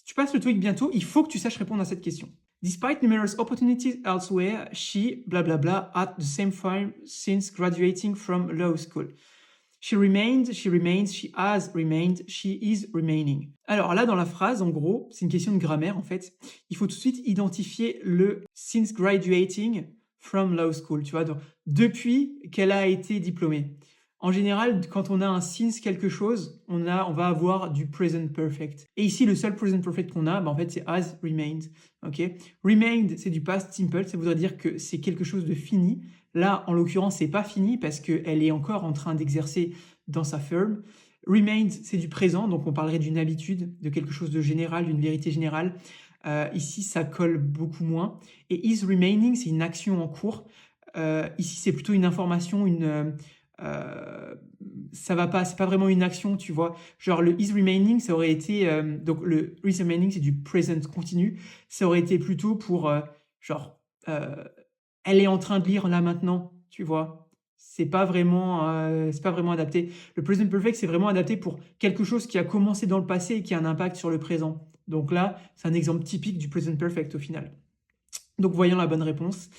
tu passes le TOEIC bientôt, il faut que tu saches répondre à cette question. Despite numerous opportunities elsewhere, she blah blah blah at the same firm since graduating from law school. She remained, she remains, she has remained, she is remaining. Alors là, dans la phrase, en gros, c'est une question de grammaire en fait. Il faut tout de suite identifier le since graduating from law school, tu vois, donc depuis qu'elle a été diplômée. En général, quand on a un since quelque chose, on va avoir du present perfect. Et ici, le seul present perfect qu'on a, bah, en fait, c'est has remained. Ok, remained, c'est du past simple, ça voudrait dire que c'est quelque chose de fini. Là, en l'occurrence, c'est pas fini parce qu'elle est encore en train d'exercer dans sa firme. Remained, c'est du présent, donc on parlerait d'une habitude, de quelque chose de général, d'une vérité générale. Ici, ça colle beaucoup moins. Et is remaining, c'est une action en cours. Ici, c'est plutôt une information, ça va pas, c'est pas vraiment une action, tu vois. Genre le is remaining, ça aurait été, donc le is remaining, c'est du present continu. Ça aurait été plutôt pour, genre, elle est en train de lire là maintenant, tu vois. C'est pas vraiment adapté. Le present perfect, c'est vraiment adapté pour quelque chose qui a commencé dans le passé et qui a un impact sur le présent. Donc là, c'est un exemple typique du present perfect au final. Donc voyons la bonne réponse.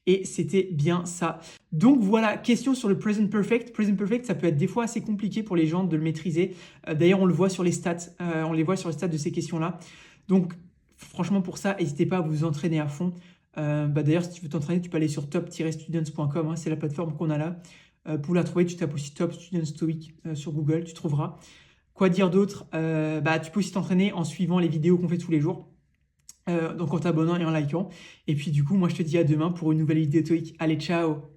Et c'était bien ça. Donc voilà, question sur le present perfect. Present perfect, ça peut être des fois assez compliqué pour les gens de le maîtriser. D'ailleurs, on le voit sur les stats. On les voit sur les stats de ces questions-là. Donc franchement, pour ça, n'hésitez pas à vous entraîner à fond. D'ailleurs, si tu veux t'entraîner, tu peux aller sur top-students.com. Hein, c'est la plateforme qu'on a là. Pour la trouver, tu tapes aussi Top Students TOEIC sur Google, tu trouveras. Quoi dire d'autre? Tu peux aussi t'entraîner en suivant les vidéos qu'on fait tous les jours. Donc en t'abonnant et en likant. Et puis du coup, moi je te dis à demain pour une nouvelle vidéo TOEIC. Allez, ciao!